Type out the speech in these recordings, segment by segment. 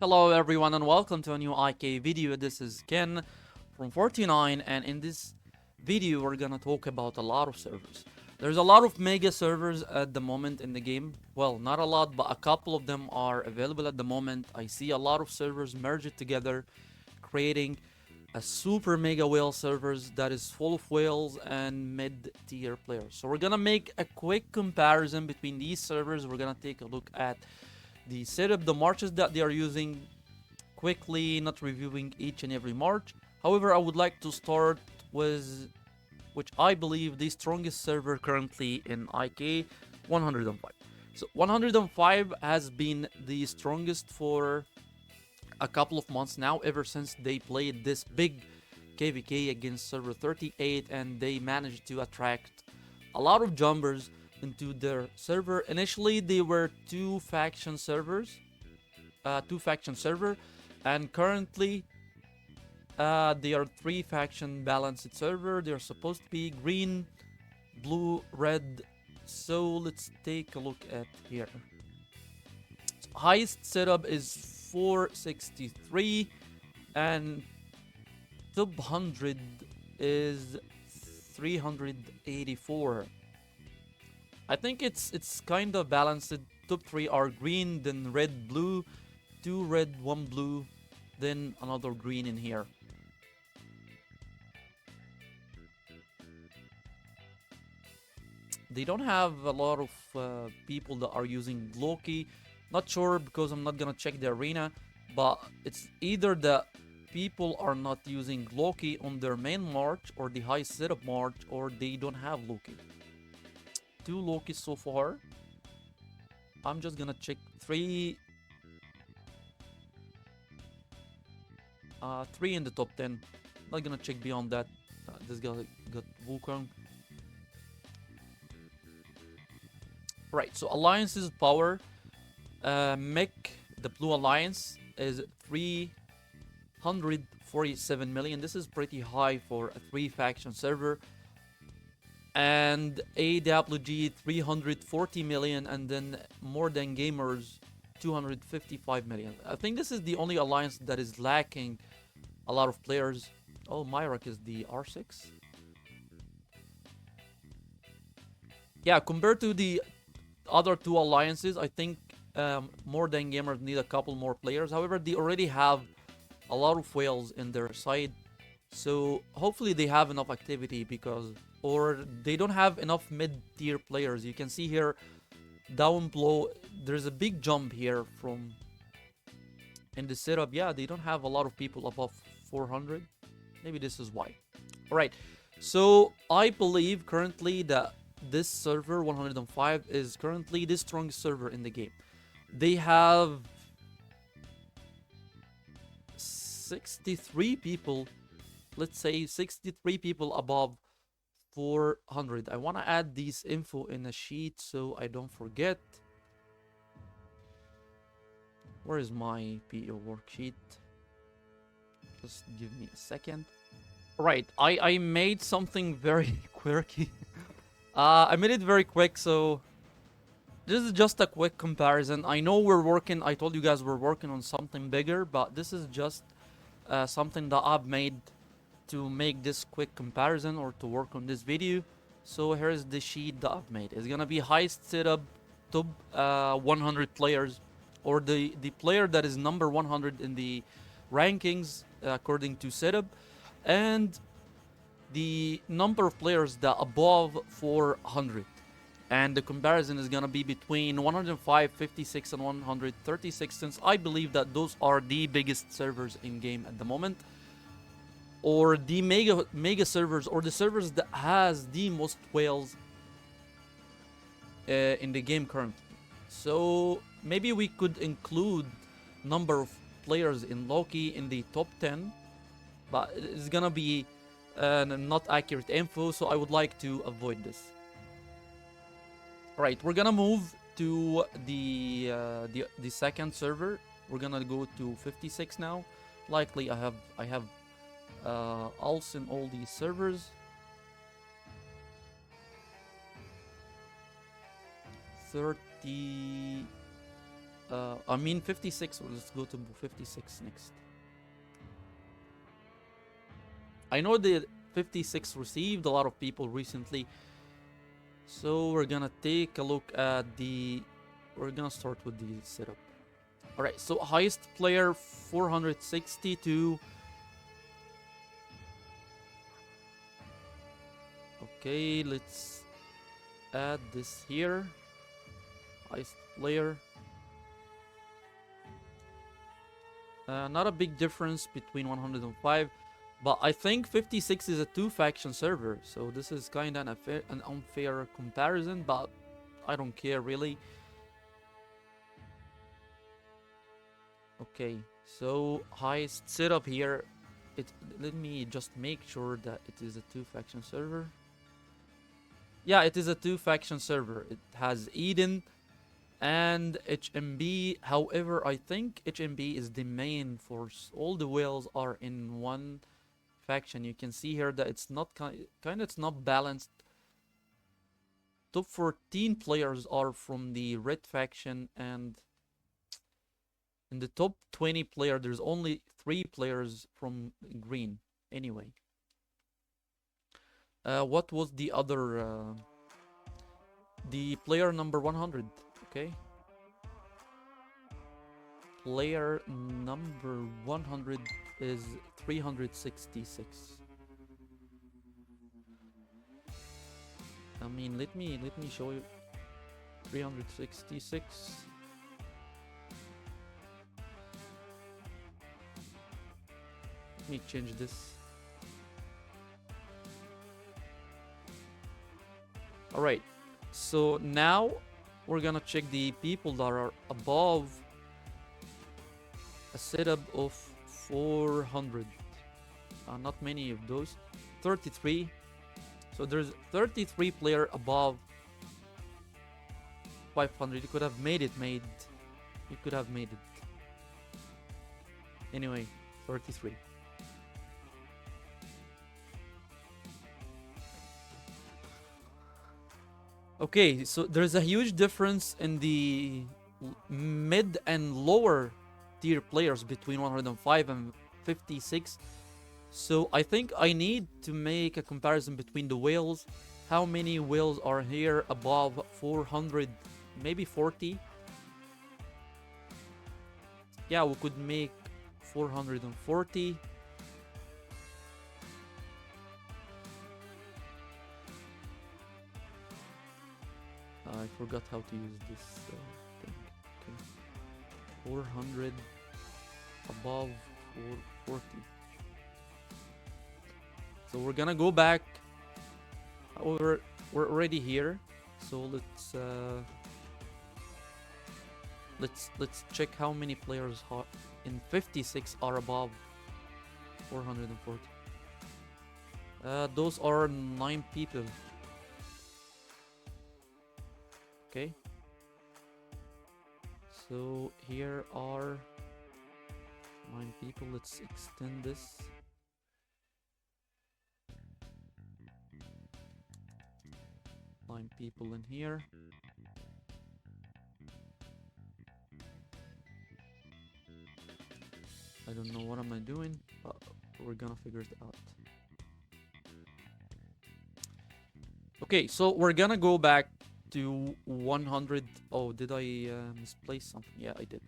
Hello everyone and welcome to a new IK video. This is Ken from 49, and in this video we're gonna talk about a lot of servers. There's a lot of mega servers at the moment in the game. Well, not a lot, but a couple of them are available at the moment. I see a lot of servers merged together, creating a super mega whale servers that is full of whales and mid-tier players. So we're gonna make a quick comparison between these servers. We're gonna take a look at the setup, the marches that they are using quickly, not reviewing each and every march. However, I would like to start with which I believe the strongest server currently in IK, 105. So 105 has been the strongest for a couple of months now, ever since they played this big KVK against server 38, and they managed to attract a lot of jumpers into their server. Initially, they were two faction server, and currently they are three faction balanced server. They are supposed to be green, blue, red. So let's take a look at here. Highest setup is 463, and top 100 is 384. I think it's kind of balanced. Top 3 are green, then red, blue, 2 red, 1 blue, then another green in here. They don't have a lot of people that are using Loki. Not sure, because I'm not gonna check the arena, but it's either the people are not using Loki on their main march or the high setup march, or they don't have Loki. 2 Lokis so far. I'm just gonna check 3 in the top 10. Not gonna check beyond that. This guy got Wukong. Right, so alliances power. Mech, the blue alliance, is 347 million. This is pretty high for a 3 faction server. And AWG 340 million, and then more than gamers 255 million. I think this is the only alliance that is lacking a lot of players. Oh, Myrak is the R6. Yeah, compared to the other 2 alliances, I think more than gamers need a couple more players. However, they already have a lot of whales in their side, so hopefully they have enough activity, because or they don't have enough mid-tier players. You can see here down below there's a big jump here from in the setup. Yeah, they don't have a lot of people above 400. Maybe this is why. All right, so I believe currently that this server 105 is currently the strongest server in the game. They have 63 people, let's say 63 people above 400. I want to add these info in a sheet so I don't forget. Where is my PO worksheet? Just give me a second. Right, I made something very quirky. I made it very quick, so this is just a quick comparison. I know I told you guys we're working on something bigger, but this is just something that I've made to make this quick comparison, or to work on this video. So here's the sheet that I've made. It's gonna be highest setup, top 100 players, or the player that is number 100 in the rankings according to setup, and the number of players that above 400. And the comparison is gonna be between 105, 56, and 136, since I believe that those are the biggest servers in game at the moment, or the mega servers, or the servers that has the most whales in the game currently. So maybe we could include number of players in Loki in the top 10, but it's gonna be not accurate info, so I would like to avoid this. Right, we're gonna move to the second server. We're gonna go to 56 now. Likely I have alts in all these servers. 30 I mean 56. Well, let's go to 56 next. I know the 56 received a lot of people recently, so we're gonna take a look at the. We're gonna start with the setup. All right, so highest player 462. Okay, let's add this here. Highest player. Not a big difference between 105, but I think 56 is a two-faction server, so this is kind of an unfair comparison, but I don't care really. Okay, so highest setup here. Let me just make sure that it is a two-faction server. Yeah, it is a two-faction server. It has Eden and HMB. However, I think HMB is the main force. All the whales are in one faction. You can see here that it's not it's not balanced. Top 14 players are from the red faction, and in the top 20 player, there's only 3 players from green. Anyway, what was the other? The player number 100. Okay. Player number 100 is 366. I mean, let me show you 366. Let me change this. All right. So now we're gonna check the people that are above a setup of 400. Not many of those. 33. So there's 33 player above 500. You could have made it. You could have made it. Anyway, 33. Okay, so there's a huge difference in the mid and lower tier players between 105 and 56. So I think I need to make a comparison between the whales. How many whales are here above 400? Maybe 40? Yeah, we could make 440. I forgot how to use this thing. Okay. 400 above 440. So we're gonna go back. However, we're already here. So let's check how many players in 56 are above 440. Those are 9 people. Okay. So here are 9 people. Let's extend this. Nine people in here. I don't know what am I doing, but we're gonna figure it out. Okay, so we're gonna go back to 100. Oh, did I misplace something? Yeah, I did.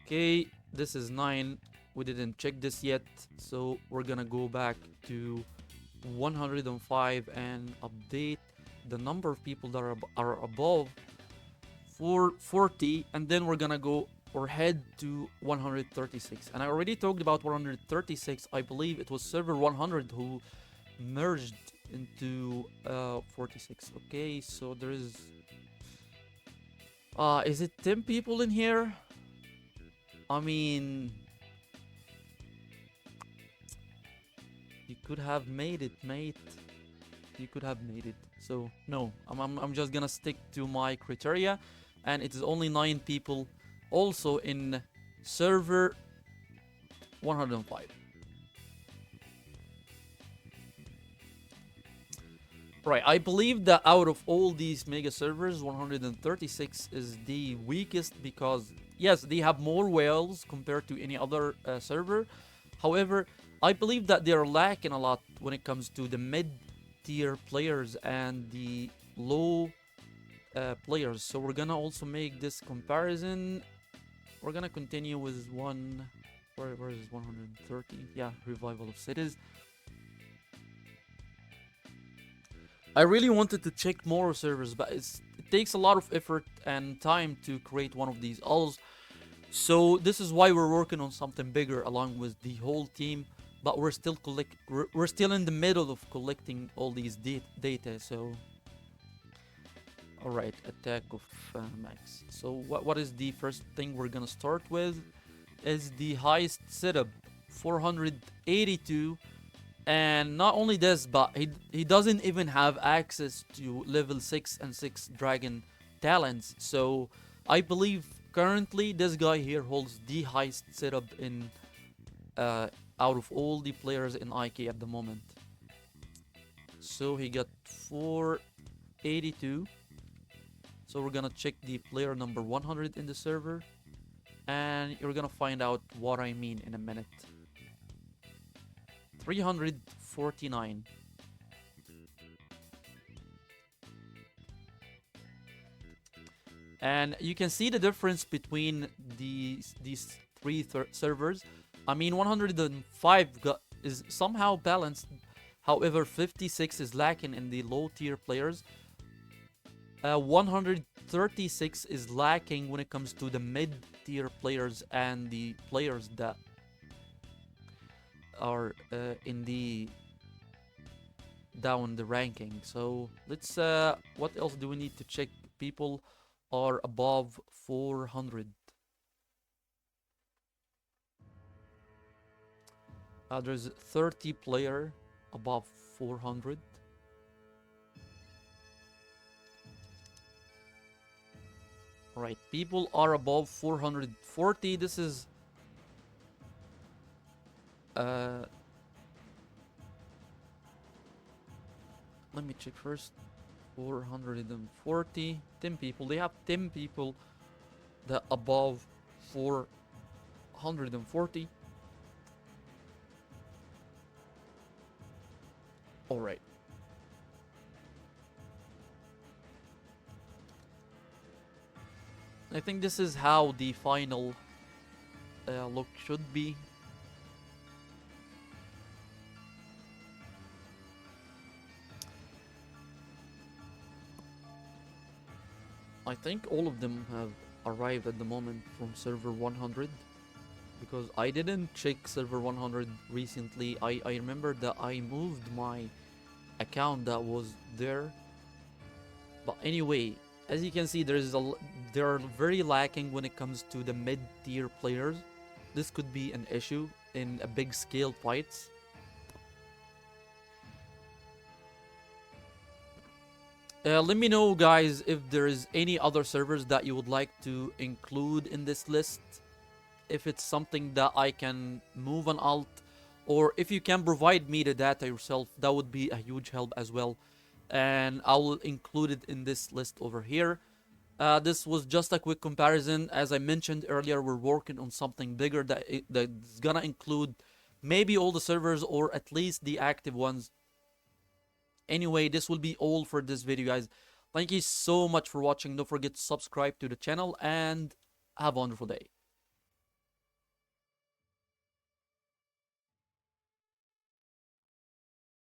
Okay, this is 9. We didn't check this yet, so we're gonna go back to 105 and update the number of people that are above 440, and then we're gonna go or head to 136. And I already talked about 136. I believe it was server 100 who merged into 46. Okay, so there is it 10 people in here? I mean, you could have made it, mate. You could have made it. So no, I'm just gonna stick to my criteria, and it is only 9 people also in server 105. Right, I believe that out of all these mega servers, 136 is the weakest because, yes, they have more whales compared to any other server. However, I believe that they are lacking a lot when it comes to the mid-tier players and the low players. So we're gonna also make this comparison. We're gonna continue with one. Where is 130? Yeah, Revival of Cities. I really wanted to check more servers, but it takes a lot of effort and time to create one of these alls. So this is why we're working on something bigger along with the whole team. But we're still in the middle of collecting all these data. So, all right, attack of max. So what is the first thing we're gonna start with? Is the highest setup, 482. And not only this, but he doesn't even have access to level 6 and 6 dragon talents. So I believe currently this guy here holds the highest setup in out of all the players in IK at the moment. So he got 482. So we're gonna check the player number 100 in the server, and you're gonna find out what I mean in a minute. 349. And you can see the difference between these three servers. I mean, 105 is somehow balanced. However, 56 is lacking in the low tier players. 136 is lacking when it comes to the mid tier players and the players that are in the down the ranking. So let's what else do we need to check? People are above 400. There's 30 player above 400. Right, people are above 440. This is let me check first. 440. 10 people. They have 10 people that above 440. All right. I think this is how the final look should be. I think all of them have arrived at the moment from server 100, because I didn't check server 100 recently. I remember that I moved my account that was there. But anyway, as you can see, they're very lacking when it comes to the mid-tier players. This could be an issue in a big scale fights. Let me know, guys, if there is any other servers that you would like to include in this list. If it's something that I can move an alt, or if you can provide me the data yourself, that would be a huge help as well. And I will include it in this list over here. This was just a quick comparison. As I mentioned earlier, we're working on something bigger that's gonna include maybe all the servers, or at least the active ones. Anyway, this will be all for this video, guys. Thank you so much for watching. Don't forget to subscribe to the channel, and have a wonderful day.